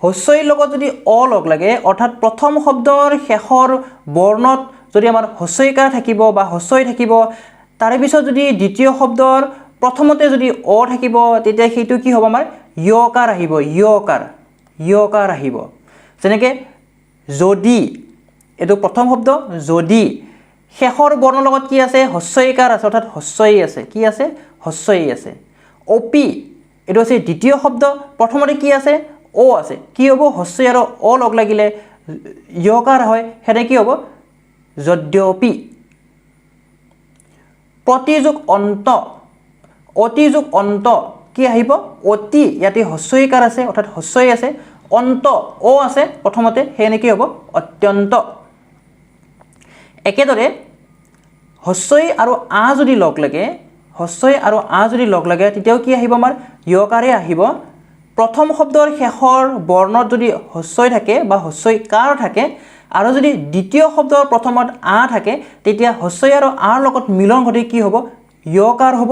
হস্যইৰ লগত যদি অ লগ লাগে অৰ্থাৎ প্ৰথম শব্দৰ শেষৰ বৰ্ণত যদি আমাৰ হস্যইকাৰ থাকিব বা হস্যই থাকিব তাৰে পিছত যদি দ্বিতীয় শব্দৰ প্ৰথমতে যদি অ থাকিব তেতিয়া সেইটো কি হ'ব আমাৰ য়কাৰ আহিব য়কাৰ আহিব যেনেকৈ যদি এইটো প্ৰথম শব্দ যদি শেষৰ বৰ্ণৰ লগত কি আছে হস্যইকাৰ আছে অৰ্থাৎ হস্যই আছে কি আছে হস্যই আছে অপি এইটো আছে দ্বিতীয় শব্দ প্ৰথমতে কি আছে অ আছে কি হ'ব হস্যই আৰু অ লগ লাগিলে য়কাৰ হয় সেনে কি হ'ব যদ্যপি প্ৰতিযোগ অন্ত অতিযোগ অন্ত কি আহিব অতি ইয়াতে হস্যইকাৰ আছে অৰ্থাৎ হস্যই আছে অন্ত অ আছে প্ৰথমতে সেনে কি হ'ব অত্যন্ত একেদৰে হস্যই আৰু আ যদি লগ লাগে হস্যই আৰু আ যদি লগ লাগে তেতিয়াও কি আহিব আমাৰ য়কাৰে আহিব প্ৰথম শব্দৰ শেষৰ বৰ্ণত যদি হস্যই থাকে বা হস্যইকাৰ থাকে আৰু যদি দ্বিতীয় শব্দৰ প্ৰথমত আ থাকে তেতিয়া হস্যই আৰু আৰ লগত মিলন ঘটি কি হ'ব য়কাৰ হ'ব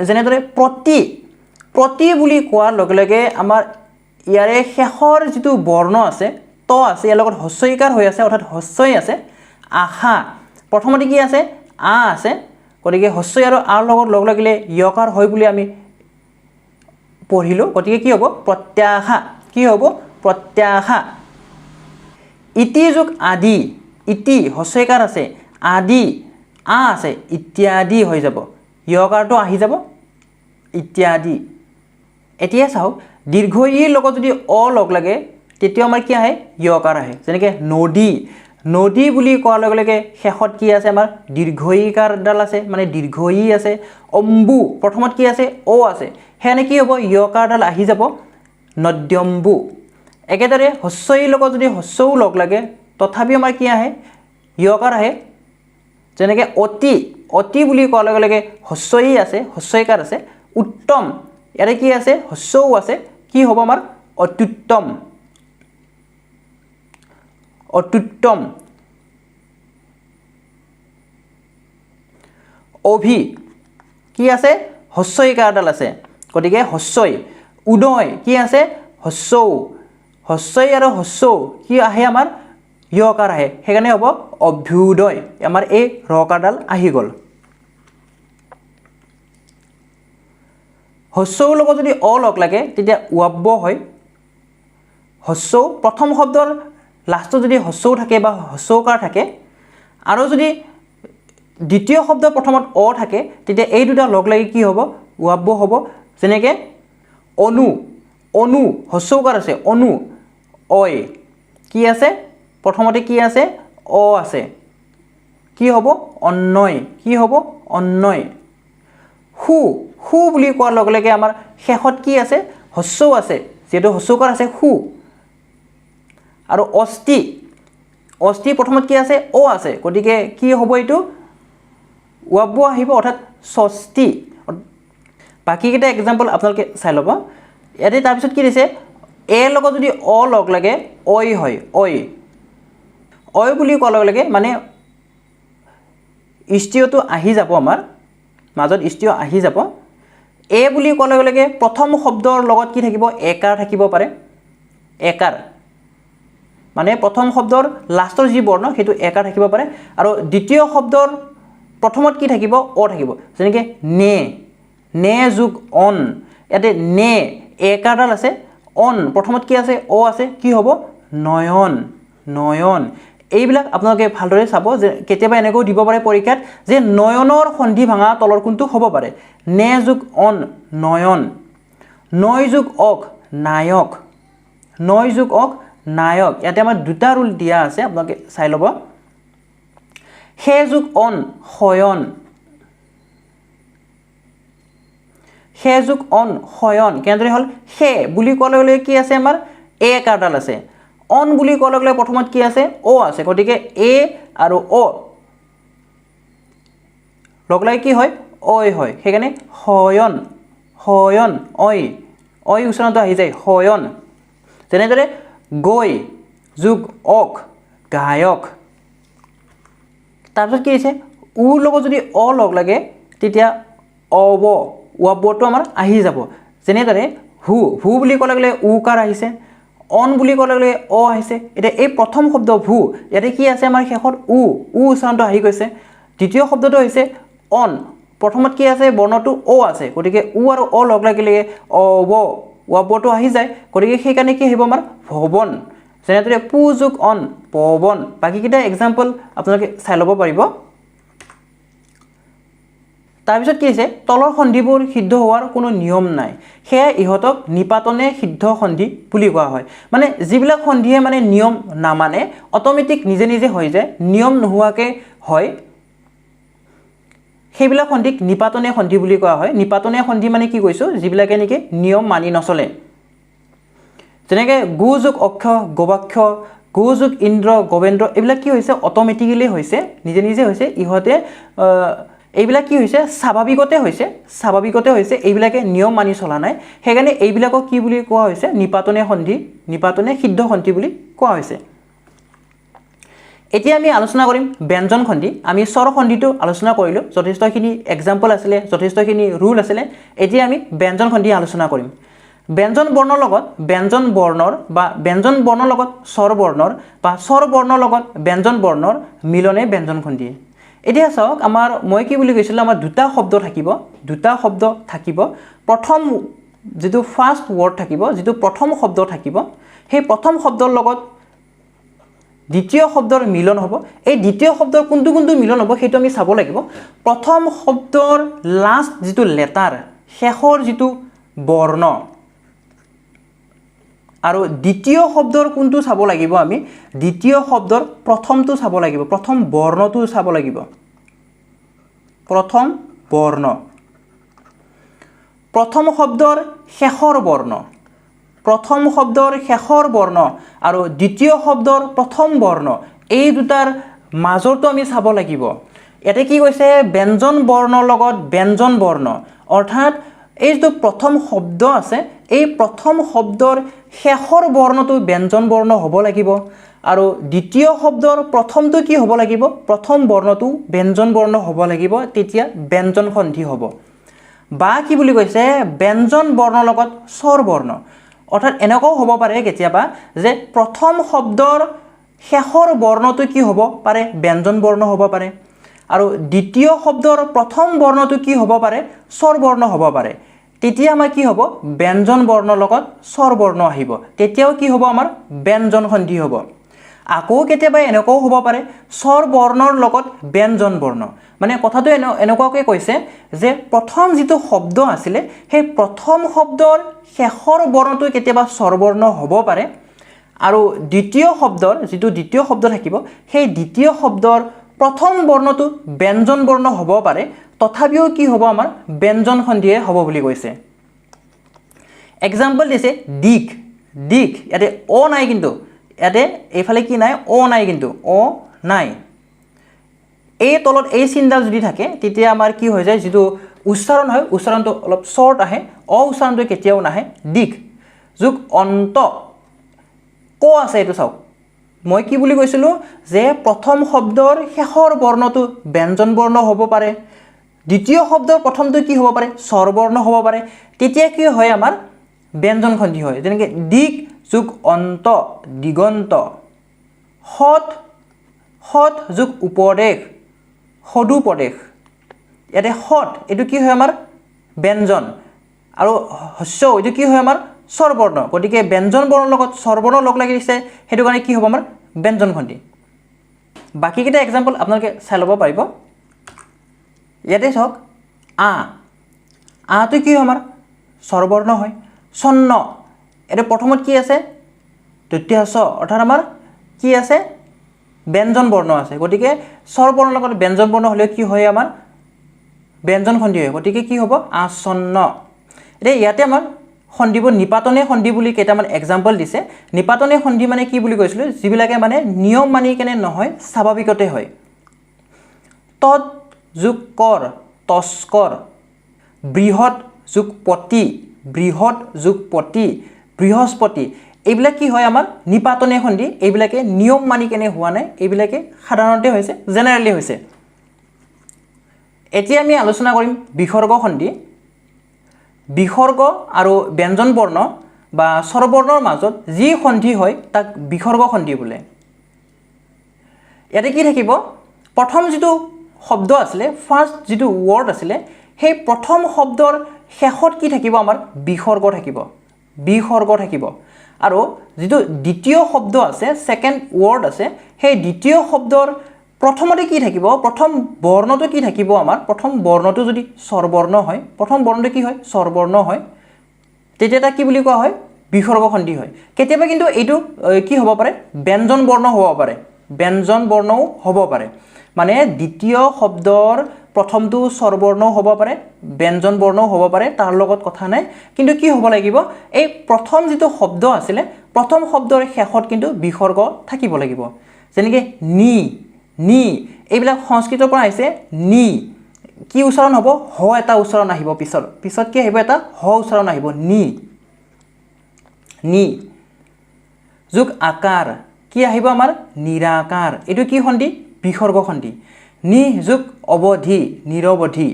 যেনেদৰে প্ৰতি বুলি কোৱাৰ লগে লগে আমাৰ ইয়াৰে শেষৰ যিটো বৰ্ণ আছে ত আছে ইয়াৰ লগত হস্যইকাৰ হৈ আছে অৰ্থাৎ হস্যই আছে আশা প্ৰথমতে কি আছে আ আছে গতিকে হস্যই আৰু আৰ লগত লগ লাগিলে য়কাৰ হয় বুলি আমি পঢ়িলোঁ গতিকে কি হ'ব প্ৰত্যাশা কি হ'ব প্ৰত্যাশা ইতি যোগ আদি ইতি হস্যইকাৰ আছে আদি আ আছে ইত্যাদি হৈ যাব য়কাৰটো আহি যাব ইত্যাদি এতিয়া চাওক দীৰ্ঘ ইৰ লগত যদি অ লগ লাগে তেতিয়া আমাৰ কি আহে য়কাৰ আহে যেনেকৈ নদী বুলি কোৱাৰ লগে লগে শেষত কি আছে আমাৰ দীৰ্ঘ ইকাৰডাল আছে মানে দীৰ্ঘ ই আছে অম্বু প্ৰথমত কি আছে অ আছে সেনে কি হ'ব য়কাৰডাল আহি যাব নদ্যম্বু একেদৰে হস্যইৰ লগত যদি হস্যও লগ লাগে তথাপিও আমাৰ কি আহে য়কাৰ আহে যেনেকৈ অতি অতি বুলি কোৱাৰ লগে লগে হস্যই আছে হস্যইকাৰ আছে উত্তম ইয়াৰে কি আছে হস্যও আছে কি হ'ব আমাৰ অত্যুত্তম অত্যুত্তম অভি কি আছে হস্যইকাৰডাল আছে গতিকে হস্যই উদয় কি আছে হস্যও হস্যই আৰু হস্যও কি আহে আমাৰ ইয়কাৰ আহে সেইকাৰণে হ'ব অভ্যুদয় আমাৰ এই ৰকাৰডাল আহি গ'ল হস্যৰ লগত যদি অ লগ লাগে তেতিয়া উয়াব্য হয় হস্য প্ৰথম শব্দৰ লাষ্টত যদি হস্যও থাকে বা হস্যকাৰ থাকে আৰু যদি দ্বিতীয় শব্দ প্ৰথমত অ থাকে তেতিয়া এই দুটা লগ লাগি কি হ'ব উয়াব্য হ'ব যেনেকৈ অনু অনু হস্যকাৰ আছে অনু অয় কি আছে প্ৰথমতে কি আছে অ আছে কি হ'ব অন্যয় কি হ'ব অন্যয় হু হু বুলি কোৱাৰ লগে লগে আমাৰ শেষত কি আছে হস্যও আছে যেটো হস্যকাৰ আছে হু আৰু অস্তি অস্তি প্ৰথমত কি আছে অ আছে গতিকে কি হ'ব এইটো উয়াব্য আহিব অৰ্থাৎ ষষ্ঠী বাকি কেইটা এক্সাম্পল আপোনালোকে চাই ল'ব ইয়াতে তাৰপিছত কি দিছে এ লগত যদি অ লগ লাগে অই হয় অই অয় বুলি কোৱাৰ লগে লগে মানে ইষ্ট্ৰিয়টো আহি যাব আমাৰ মাজত ইষ্ট্ৰিয় আহি যাব এ বুলি কোৱাৰ লগে লগে প্ৰথম শব্দৰ লগত কি থাকিব একাৰ থাকিব পাৰে একাৰ মানে প্ৰথম শব্দৰ লাষ্টৰ যি বৰ্ণ সেইটো একাৰ থাকিব পাৰে আৰু দ্বিতীয় শব্দৰ প্ৰথমত কি থাকিব অ থাকিব যেনেকৈ নে নে যোগ অন ইয়াতে নে একাৰডাল আছে অন প্ৰথমত কি আছে অ আছে কি হ'ব নয়ন নয়ন এইবিলাক আপোনালোকে ভালদৰে চাব যে কেতিয়াবা এনেকৈ দিব পাৰে পৰীক্ষাত যে নয়নৰ সন্ধি ভাঙা তলৰ কোনটো হ'ব পাৰে নে যোগ অন নয়ন নয় যোগ অক নায়ক নয় যোগ অক নায়ক ইয়াতে আমাৰ দুটা ৰুল দিয়া আছে আপোনালোকে চাই ল'ব হে যোগ অন শয়ন হে যোগ অন শয়ন কেনেদৰে হ'ল হে বুলি কোৱাৰ লগে লগে কি আছে আমাৰ এ কাৰডাল আছে অন বুলি কোৱাৰ লগে লগে প্ৰথমত কি আছে অ আছে গতিকে এ আৰু অ লগ লাগি কি হয় অয় হয় সেইকাৰণে শয়ন শয়ন অয় অয় উচ্চাৰণটো আহি যায় শয়ন যেনেদৰে গৈ যোগ অক গায়ক তাৰপিছত কি হৈছে উৰ লগত যদি অ লগ লাগে তেতিয়া অব উয়াব্যটো আমাৰ আহি যাব যেনেদৰে হু হু বুলি কোৱাৰ লগে লগে উকাৰ আহিছে অন বুলি কোৱাৰ লগে লগে অ আহিছে এতিয়া এই প্ৰথম শব্দ ভু ইয়াতে কি আছে আমাৰ শেষত উ উচ্চাৰণটো আহি গৈছে দ্বিতীয় শব্দটো হৈছে অন প্ৰথমত কি আছে বৰ্ণটো অ আছে গতিকে উ আৰু অ লগ লাগিলে অব উয়াব্যটো আহি যায় গতিকে সেইকাৰণে কি আহিব আমাৰ ভৱন যেনেদৰে পু যোগ অন পৱন বাকীকেইটা এক্সাম্পল আপোনালোকে চাই ল'ব পাৰিব তাৰপিছত কি হৈছে তলৰ সন্ধিবোৰ সিদ্ধ হোৱাৰ কোনো নিয়ম নাই সেয়া ইহঁতক নিপাতনে সিদ্ধ সন্ধি বুলি কোৱা হয় মানে যিবিলাক সন্ধিয়ে মানে নিয়ম নামানে অট'মেটিক নিজে নিজে হৈ যায় নিয়ম নোহোৱাকৈ হয় সেইবিলাক সন্ধিক নিপাতনে সন্ধি বুলি কোৱা হয় নিপাতনে সন্ধি মানে কি কৈছোঁ যিবিলাকে নেকি নিয়ম মানি নচলে যেনেকৈ গু যোগ অক্ষ গবাক্ষ গু যোগ ইন্দ্ৰ গোবেন্দ্ৰ এইবিলাক কি হৈছে অট'মেটিকেলি হৈছে নিজে নিজে হৈছে ইহঁতে এইবিলাক কি হৈছে স্বাভাৱিকতে হৈছে এইবিলাকে নিয়ম মানি চলা নাই সেইকাৰণে এইবিলাকক কি বুলি কোৱা হৈছে নিপাতনে সন্ধি নিপাতনে সিদ্ধ সন্ধি বুলি কোৱা হৈছে এতিয়া আমি আলোচনা কৰিম ব্যঞ্জন সন্ধি আমি স্বৰ সন্ধিটো আলোচনা কৰিলোঁ যথেষ্টখিনি এক্সাম্পল আছিলে যথেষ্টখিনি ৰুল আছিলে এতিয়া আমি ব্যঞ্জন সন্ধি আলোচনা কৰিম ব্যঞ্জন বৰ্ণৰ লগত ব্যঞ্জন বৰ্ণৰ বা ব্যঞ্জন বৰ্ণৰ লগত স্বৰ বৰ্ণৰ বা স্বৰ বৰ্ণৰ লগত ব্যঞ্জন বৰ্ণৰ মিলনে ব্যঞ্জন সন্ধি এতিয়া চাওক আমাৰ মই কি বুলি কৈছিলোঁ আমাৰ দুটা শব্দ থাকিব প্ৰথম যেটো ফাৰ্ষ্ট ৱৰ্ড থাকিব যেটো প্ৰথম শব্দ থাকিব সেই প্ৰথম শব্দৰ লগত দ্বিতীয় শব্দৰ মিলন হ'ব এই দ্বিতীয় শব্দৰ কোনটো কোনটো মিলন হ'ব সেইটো আমি চাব লাগিব প্ৰথম শব্দৰ লাষ্ট যেটো লেটাৰ শেষৰ যেটো বৰ্ণ আৰু দ্বিতীয় শব্দৰ কোনটো চাব লাগিব আমি দ্বিতীয় শব্দৰ প্ৰথমটো চাব লাগিব প্ৰথম বৰ্ণটো চাব লাগিব প্ৰথম বৰ্ণ প্ৰথম শব্দৰ শেষৰ বৰ্ণ প্ৰথম শব্দৰ শেষৰ বৰ্ণ আৰু দ্বিতীয় শব্দৰ প্ৰথম বৰ্ণ এই দুটাৰ মাজৰটো আমি চাব লাগিব ইয়াতে কি কৈছে ব্যঞ্জন বৰ্ণৰ লগত ব্যঞ্জন বৰ্ণ অৰ্থাৎ এই যে প্ৰথম শব্দ আছে এই প্ৰথম শব্দৰ শেষৰ বৰ্ণটো ব্যঞ্জন বৰ্ণ হ'ব লাগিব আৰু দ্বিতীয় শব্দৰ প্ৰথমটো কি হ'ব লাগিব প্ৰথম বৰ্ণটো ব্যঞ্জন বৰ্ণ হ'ব লাগিব তেতিয়া ব্যঞ্জন সন্ধি হ'ব বা কি বুলি কৈছে ব্যঞ্জন বৰ্ণৰ লগত স্বৰ বৰ্ণ অৰ্থাৎ এনেকুৱাও হ'ব পাৰে কেতিয়াবা যে প্ৰথম শব্দৰ শেষৰ বৰ্ণটো কি হ'ব পাৰে ব্যঞ্জন বৰ্ণ হ'ব পাৰে আৰু দ্বিতীয় শব্দৰ প্ৰথম বৰ্ণটো কি হ'ব পাৰে স্বৰ বৰ্ণ হ'ব পাৰে তেতিয়া আমাৰ কি হ'ব ব্যঞ্জন বৰ্ণৰ লগত স্বৰ বৰ্ণ আহিব তেতিয়াও কি হ'ব আমাৰ ব্যঞ্জন সন্ধি হ'ব আকৌ কেতিয়াবা এনেকুৱাও হ'ব পাৰে স্বৰ বৰ্ণৰ লগত ব্যঞ্জন বৰ্ণ মানে কথাটো এনেকুৱাকৈ কৈছে যে প্ৰথম যিটো শব্দ আছিলে সেই প্ৰথম শব্দৰ শেষৰ বৰ্ণটো কেতিয়াবা স্বৰ বৰ্ণ হ'ব পাৰে আৰু দ্বিতীয় শব্দৰ যিটো দ্বিতীয় শব্দ থাকিব সেই দ্বিতীয় শব্দৰ প্ৰথম বৰ্ণটো ব্যঞ্জন বৰ্ণ হ'ব পাৰে তথাপিও কি হ'ব আমাৰ ব্যঞ্জন সন্ধিয়ে হ'ব বুলি কৈছে এক্সাম্পল দিছে দিক দিক ইয়াতে অ নাই কিন্তু ইয়াতে এইফালে কি নাই অ নাই কিন্তু অ নাই এই তলত এই চিনডাল যদি থাকে তেতিয়া আমাৰ কি হৈ যায় যিটো উচ্চাৰণ হয় উচ্চাৰণটো অলপ শৰ্ট আহে অ উচ্চাৰণটো কেতিয়াও নাহে দিক যোগ অন্ত ক আছে এইটো চাওক মই কি বুলি কৈছিলোঁ যে প্ৰথম শব্দৰ শেষৰ বৰ্ণটো ব্যঞ্জন বৰ্ণ হ'ব পাৰে দ্বিতীয় শব্দৰ প্ৰথমটো কি হ'ব পাৰে স্বৰ বৰ্ণ হ'ব পাৰে তেতিয়া কি হয় আমাৰ ব্যঞ্জন সন্ধি হয় যেনেকৈ দিক যোগ অন্ত দিগন্ত সৎ সৎ যোগ উপদেশ সদুপদেশ ইয়াতে সৎ এইটো কি হয় আমাৰ ব্যঞ্জন আৰু হস্য এইটো কি হয় আমাৰ স্বৰ বৰ্ণ গতিকে ব্যঞ্জন বৰ্ণৰ লগত স্বৰ বৰ্ণ লগ লাগিছে সেইটো কাৰণে কি হ'ব আমাৰ ব্যঞ্জন সন্ধি বাকীকেইটা এক্সাম্পল আপোনালোকে চাই ল'ব পাৰিব ইয়াতে চাওক আটো কি হয় আমাৰ স্বৰ বৰ্ণ হয় চন্ন এটা প্ৰথমত কি আছে তৃতীয় ছ অৰ্থাৎ আমাৰ কি আছে ব্যঞ্জন বৰ্ণ আছে গতিকে স্বৰ বৰ্ণৰ লগত ব্যঞ্জন বৰ্ণ হ'লে কি হয় আমাৰ ব্যঞ্জন সন্ধি হয় গতিকে কি হ'ব আসন্ন এতিয়া ইয়াতে আমাৰ সন্ধিবোৰ নিপাতনে সন্ধি বুলি কেইটামান এক্সাম্পল দিছে নিপাতনে সন্ধি মানে কি বুলি কৈছিলোঁ যিবিলাকে মানে নিয়ম মানি কেনে নহয় স্বাভাৱিকতে হয় তৎ যোগ কৰ তস্কৰ বৃহৎ যোগ পতি বৃহৎ যোগ পতি বৃহস্পতি এইবিলাক কি হয় আমাৰ নিপাতনে সন্ধি এইবিলাকে নিয়ম মানি কেনে হোৱা নাই এইবিলাকে সাধাৰণতে হৈছে জেনেৰেলি হৈছে এতিয়া আমি আলোচনা কৰিম বিসৰ্গ সন্ধি বিসৰ্গ আৰু ব্যঞ্জন বৰ্ণ বা স্বৰবৰ্ণৰ মাজত যি সন্ধি হয় তাক বিসৰ্গ সন্ধি বোলে ইয়াতে কি থাকিব প্ৰথম যিটো শব্দ আছিলে ফাৰ্ষ্ট যিটো ৱৰ্ড আছিলে সেই প্ৰথম শব্দৰ শেষত কি থাকিব আমাৰ বিসৰ্গ থাকিব আৰু যিটো দ্বিতীয় শব্দ আছে সেকেন্ড ৱৰ্ড আছে সেই দ্বিতীয় শব্দৰ প্ৰথমতে কি থাকিব প্ৰথম বৰ্ণটো কি থাকিব আমাৰ প্ৰথম বৰ্ণটো যদি স্বৰবৰ্ণ হয় প্ৰথম বৰ্ণটো কি হয় স্বৰবৰ্ণ হয় তেতিয়া কি বুলি কোৱা হয় বিসৰ্গ সন্ধি হয় কেতিয়াবা কিন্তু এইটো কি হ'ব পাৰে ব্যঞ্জন বৰ্ণ হ'ব পাৰে ব্যঞ্জন বৰ্ণও হ'ব পাৰে মানে দ্বিতীয় শব্দৰ প্ৰথমটো স্বৰবৰ্ণ হ'ব পাৰে ব্যঞ্জন বৰ্ণও হ'ব পাৰে তাৰ লগত কথা নাই কিন্তু কি হ'ব লাগিব এই প্ৰথম যিটো শব্দ আছিলে প্ৰথম শব্দৰ শেষত কিন্তু বিসৰ্গ থাকিব লাগিব যেনেকৈ নি এইবিলাক সংস্কৃতৰ পৰা আহিছে নি কি উচ্চাৰণ হ'ব হ এটা উচ্চাৰণ আহিব পিছত কি আহিব এটা হ উচ্চাৰণ আহিব নি যোগ আকাৰ কি আহিব আমাৰ নিৰাকাৰ এইটো কি সন্ধি বিসৰ্গ সন্ধি নি যোগ অৱধি নিৰৱধি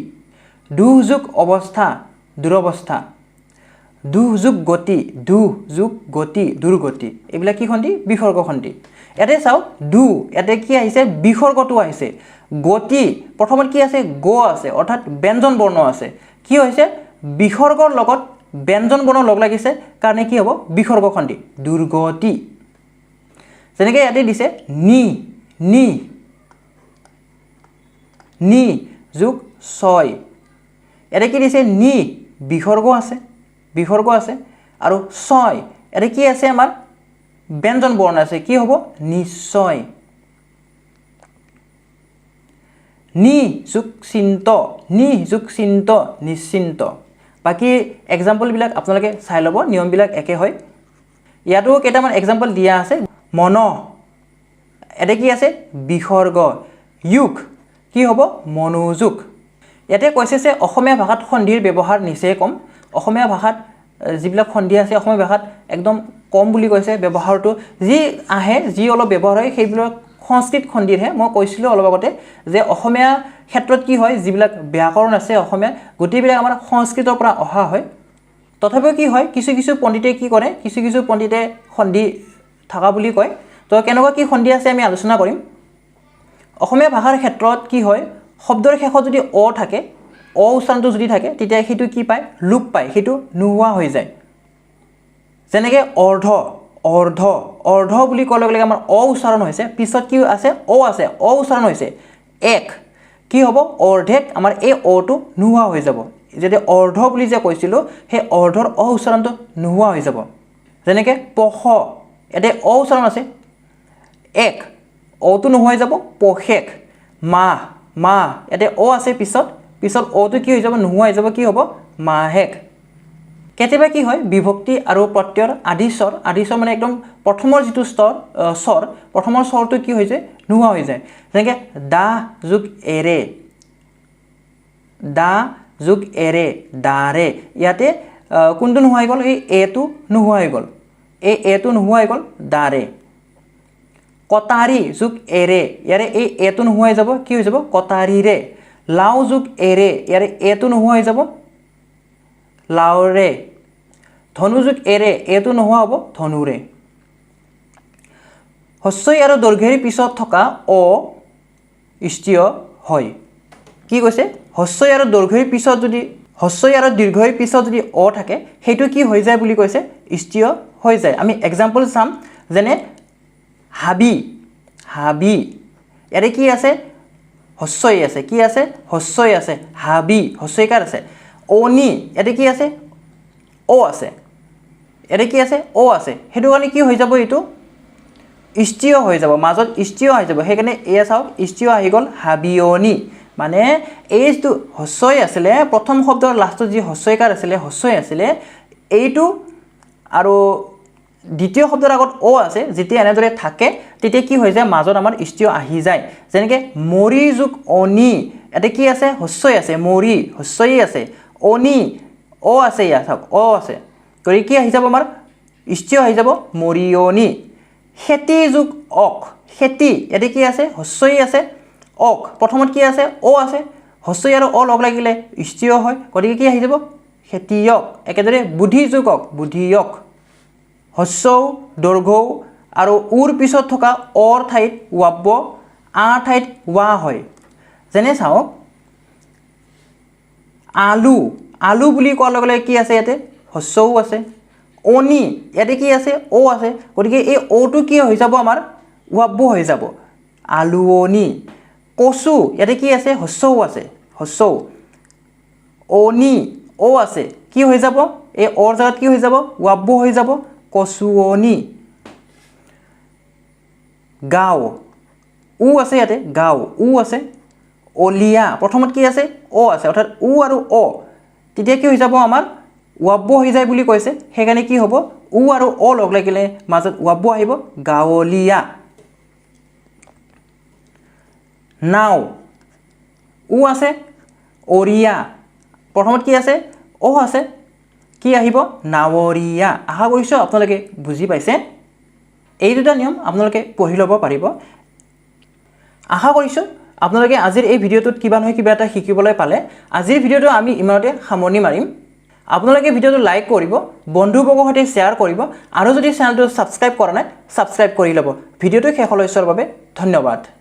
দু যোগ অৱস্থা দুৰৱস্থা দু যোগ গতি দুৰ্গতি এইবিলাক কি সন্ধি বিসৰ্গ সন্ধি ইয়াতে চাওক ইয়াতে কি আহিছে বিসৰ্গটো আহিছে গতি প্ৰথমত কি আছে গ আছে অৰ্থাৎ ব্যঞ্জন বৰ্ণ আছে কি হৈছে বিসৰ্গৰ লগত ব্যঞ্জন বৰ্ণ লগ লাগিছে কাৰণে কি হ'ব বিসৰ্গ সন্ধি দুৰ্গতি যেনেকৈ ইয়াতে দিছে নি যোগ ছয় ইয়াতে কি দিছে নি বিসৰ্গ আছে আৰু ছয় ইয়াতে কি আছে আমাৰ ব্যঞ্জন বৰ্ণ আছে কি হ'ব নিশ্চয় নি যোগ চিন্ত নিশ্চিন্ত বাকি এক্সাম্পলবিলাক আপোনালোকে চাই ল'ব নিয়মবিলাক একে হয় ইয়াতো কেইটামান এক্সাম্পল দিয়া আছে মন ইয়াতে কি আছে বিসৰ্গ কি হ'ব মনোযোগ ইয়াতে কৈছে যে অসমীয়া ভাষাত সন্ধিৰ ব্যৱহাৰ নিচেই কম অসমীয়া ভাষাত যিবিলাক সন্ধি আছে অসমীয়া ভাষাত একদম কম বুলি কৈছে ব্যৱহাৰটো যি আহে যি অলপ ব্যৱহাৰ হয় সেইবিলাক সংস্কৃত খণ্ডিৰহে মই কৈছিলোঁ অলপ আগতে যে অসমীয়া ক্ষেত্ৰত কি হয় যিবিলাক ব্যাকৰণ আছে অসমীয়া গোটেইবিলাক আমাৰ সংস্কৃতৰ পৰা অহা হয় তথাপিও কি হয় কিছু কিছু পণ্ডিতে কি কৰে কিছু পণ্ডিতে সন্ধি থাকা বুলি কয় তো কেনেকুৱা কি সন্ধি আছে আমি আলোচনা কৰিম অসমীয়া ভাষাৰ ক্ষেত্ৰত কি হয় শব্দৰ শেষত যদি অ থাকে অ উচ্চাৰণটো যদি থাকে তেতিয়া সেইটো কি পায় লোপ পায় সেইটো নোহোৱা হৈ যায় যেনেকৈ অৰ্ধ বুলি ক'লে গ'লে আমাৰ অ উচ্চাৰণ হৈছে পিছত কি আছে অ উচ্চাৰণ হৈছে এক কি হ'ব অৰ্ধেক আমাৰ এই অটো নোহোৱা হৈ যাব যদি অৰ্ধ বুলি যে কৈছিলোঁ সেই অৰ্ধৰ অ উচ্চাৰণটো নোহোৱা হৈ যাব যেনেকৈ পখ ইয়াতে অ উচ্চাৰণ আছে এক অটো নোহোৱা হৈ যাব পশেক মাহ ইয়াতে অ আছে পিছত অটো কি হৈ যাব নোহোৱা হৈ যাব কি হ'ব মাহেক কেতিয়াবা কি হয় বিভক্তি আৰু প্ৰত্যয়ৰ আদিস্বৰ মানে একদম প্ৰথমৰ যিটো স্বৰ প্ৰথমৰ স্বৰটো কি হৈ যায় নোহোৱা হৈ যায় যেনেকৈ দা যোগ এৰে দাৰে ইয়াতে কোনটো নোহোৱা হৈ গ'ল এই এটো নোহোৱা হৈ গ'ল এটো নোহোৱা হৈ গ'ল দাৰে কটাৰী যোগ এৰে ইয়াৰে এই এটো নোহোৱা হৈ যাব কি হৈ যাব কটাৰীৰে লাও যোগ এৰে ইয়াৰে এটো নোহোৱা হৈ যাব লাওৰে ধনু যোগ এৰে এটো নোহোৱা হ'ব ধনুৰে হস্ৰই আৰু দীৰ্ঘৰ পিছত থকা অ স্থিৰ হয় কি কৈছে হস্ৰই আৰু দীৰ্ঘৰ পিছত যদি অ থাকে সেইটো কি হৈ যায় বুলি কৈছে স্থিৰ হৈ যায় আমি এক্সাম্পল চাম যেনে হাবি ইয়াৰে কি আছে হস্ৰই আছে কি আছে হস্ৰই আছে হাবি হস্ৰইকাৰ আছে অনি ইয়াতে কি আছে অ আছে ইয়াতে কি আছে অ আছে সেইটো কাৰণে কি হৈ যাব এইটো স্থিৰ হৈ যাব মাজত স্থিৰ হৈ যাব সেইকাৰণে এয়া চাওক স্থিৰ আহি গ'ল হাবিয়নি মানে এই যিটো হস্ৰই আছিলে প্ৰথম শব্দৰ লাষ্টত যি হস্ৰইকাৰ আছিলে এইটো আৰু দ্বিতীয় শব্দৰ আগত অ আছে যেতিয়া এনেদৰে থাকে তেতিয়া কি হৈ যায় মাজত আমাৰ স্থিৰ আহি যায় যেনেকৈ মৰি যোগ অনি ইয়াতে কি আছে হস্ৰই আছে মৰি হস্ৰই আছে অনি অ আছে ইয়াত চাওক অ আছে গতিকে কি আহি যাব আমাৰ স্থিৰ আহি যাব মৰিয়নি খেতি যোগ অক খেতি ইয়াতে কি আছে হস্ৰই আছে অক প্ৰথমত কি আছে অ আছে হস্ৰই আৰু অ লগ লাগিলে স্থিৰ হয় গতিকে কি আহি যাব খেতিয়ক একেদৰে বুদ্ধি যোগ অক বুদ্ধিয়ক হস্ৰৌ দীৰ্ঘৌ আৰু উৰ পিছত থকা অৰ ঠাইত ৱাব্ব আ ঠাইত ৱা হয় যেনে চাওক আলু বুলি কোৱাৰ লগে লগে কি আছে ইয়াতে হস্ৰও আছে অনি ইয়াতে কি আছে অ আছে গতিকে এই অটো কি হৈ যাব আমাৰ ৱাব্ব হৈ যাব আলুৱনি কচু ইয়াতে কি আছে হস্ৰও আছে হস্ৰও অনি অ আছে কি হৈ যাব এই অৰ জেগাত কি হৈ যাব ৱাব্ব হৈ যাব কচুৱনি গাঁও উ আছে ইয়াতে গাঁও উ আছে অলিয়া প্ৰথমত কি আছে অ আছে অৰ্থাৎ উ আৰু অ তেতিয়া কি হৈ যাব আমাৰ ৱাব্ব হৈ যায় বুলি কৈছে সেইকাৰণে কি হ'ব উ আৰু অ লগ লাগিলে মাজত ৱাব্ব আহিব গাঁৱলীয়া নাও উ আছে অৰিয়া প্ৰথমত কি আছে অ আছে কি আহিব নাৱৰীয়া আশা কৰিছোঁ আপোনালোকে বুজি পাইছে এই দুটা নিয়ম আপোনালোকে পঢ়ি ল'ব পাৰিব আশা কৰিছোঁ আপোনালোকে আজিৰ এই ভিডিঅ'টোত কিবা নহয় কিবা এটা শিকিবলৈ পালে আজিৰ ভিডিঅ'টো আমি ইমানতে সামৰণি মাৰিম আপোনালোকে ভিডিঅ'টো লাইক কৰিব বন্ধুবৰ্গৰ সৈতে শ্বেয়াৰ কৰিব আৰু যদি চেনেলটো ছাবস্ক্ৰাইব কৰা নাই ছাবস্ক্ৰাইব কৰি ল'ব ভিডিঅ'টো শেষলৈ চোৱাৰ বাবে ধন্যবাদ